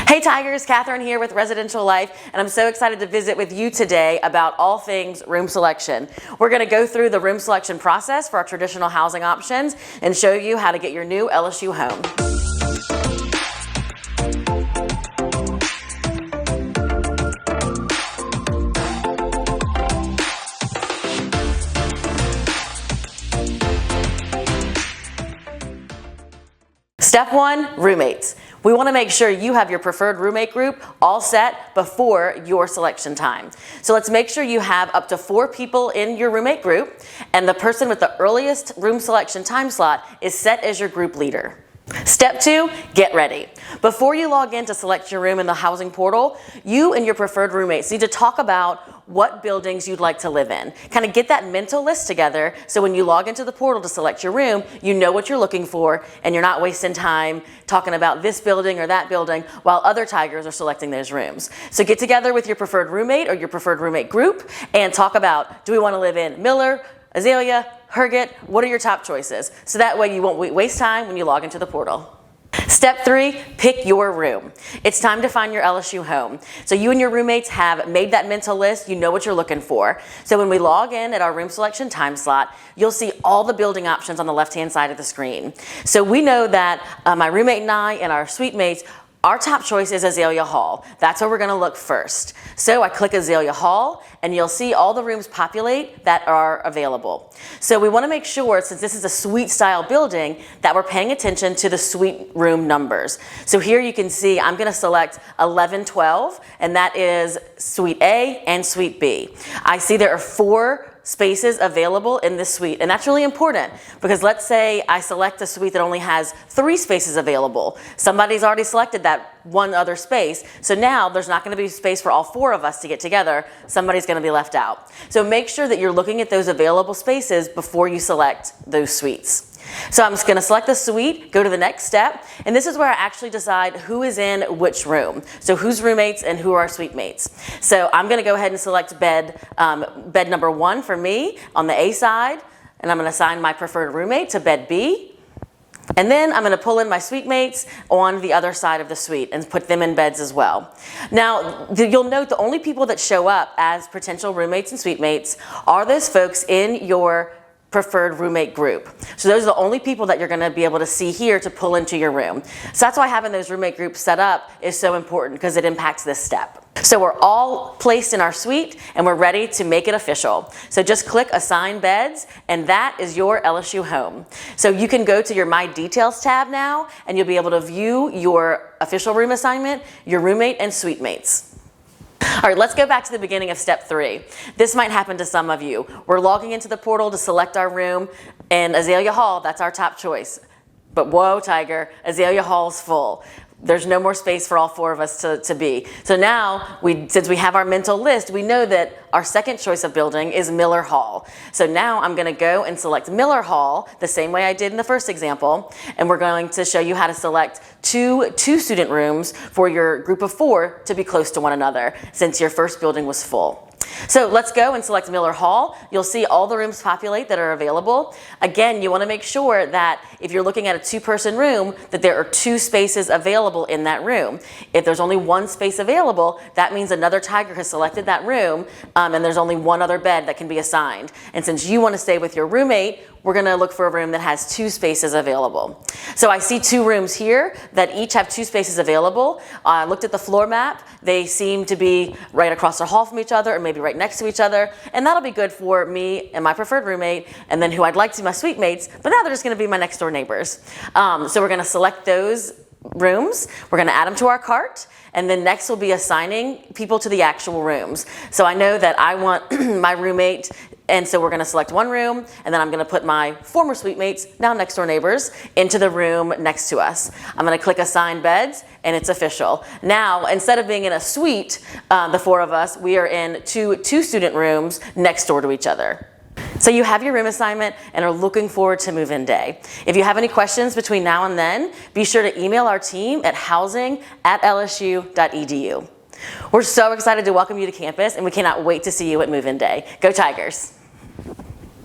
Hey Tigers, Catherine here with Residential Life, and I'm so excited to visit with you today about all things room selection. We're going to go through the room selection process for our traditional housing options and show you how to get your new LSU home. Step 1, roommates. We want to make sure you have your preferred roommate group all set before your selection time. So let's make sure you have up to 4 people in your roommate group, and the person with the earliest room selection time slot is set as your group leader. Step 2, get ready. Before you log in to select your room in the housing portal, you and your preferred roommates need to talk about what buildings you'd like to live in. Kind of get that mental list together so when you log into the portal to select your room, you know what you're looking for and you're not wasting time talking about this building or that building while other Tigers are selecting those rooms. So get together with your preferred roommate or your preferred roommate group and talk about, do we want to live in Miller, Azalea, Herget? What are your top choices? So that way you won't waste time when you log into the portal. Step 3, pick your room. It's time to find your LSU home. So you and your roommates have made that mental list, you know what you're looking for. So when we log in at our room selection time slot, you'll see all the building options on the left-hand side of the screen. So we know that my roommate and I and our suite mates, our top choice is Azalea Hall. That's where we're gonna look first. So I click Azalea Hall and you'll see all the rooms populate that are available. So we wanna make sure, since this is a suite style building, that we're paying attention to the suite room numbers. So here you can see I'm gonna select 1112, and that is suite A and suite B. I see there are 4 spaces available in this suite, and that's really important because let's say I select a suite that only has 3 spaces available. Somebody's already selected that one other space, so now there's not going to be space for all 4 of us to get together. Somebody's going to be left out. So make sure that you're looking at those available spaces before you select those suites. So I'm just going to select the suite, go to the next step, and this is where I actually decide who is in which room. So who's roommates and who are suite mates. So I'm going to go ahead and select bed number 1 for me on the A side, and I'm going to assign my preferred roommate to bed B. And then I'm going to pull in my suite mates on the other side of the suite and put them in beds as well. Now, you'll note the only people that show up as potential roommates and suite mates are those folks in your preferred roommate group. So those are the only people that you're going to be able to see here to pull into your room. So that's why having those roommate groups set up is so important because it impacts this step. So we're all placed in our suite and we're ready to make it official. So just click Assign Beds and that is your LSU home. So you can go to your My Details tab now and you'll be able to view your official room assignment, your roommate and suite mates. All right, let's go back to the beginning of step 3. This might happen to some of you. We're logging into the portal to select our room, and Azalea Hall, that's our top choice. But whoa, Tiger, Azalea Hall's full. There's no more space for all 4 of us to be. So now, since we have our mental list, we know that our second choice of building is Miller Hall. So now I'm going to go and select Miller Hall the same way I did in the first example, and we're going to show you how to select two student rooms for your group of 4 to be close to one another since your first building was full. So let's go and select Miller Hall. You'll see all the rooms populate that are available. Again, you want to make sure that if you're looking at a 2-person room, that there are 2 spaces available in that room. If there's only 1 space available, that means another Tiger has selected that room, and there's only 1 other bed that can be assigned. And since you want to stay with your roommate, we're going to look for a room that has 2 spaces available. So I see 2 rooms here that each have 2 spaces available. I looked at the floor map. They seem to be right across the hall from each other or maybe right next to each other. And that'll be good for me and my preferred roommate and then who I'd like to be my suite mates, but now they're just going to be my next door neighbors. So we're going to select those rooms. We're going to add them to our cart. And then next we'll be assigning people to the actual rooms. So I know that I want my roommate, and so we're going to select 1 room, and then I'm going to put my former suite mates, now next door neighbors, into the room next to us. I'm going to click Assign Beds, and it's official. Now, instead of being in a suite, the 4 of us, we are in two student rooms next door to each other. So you have your room assignment and are looking forward to move-in day. If you have any questions between now and then, be sure to email our team at housing@lsu.edu. We're so excited to welcome you to campus and we cannot wait to see you at move-in day. Go Tigers!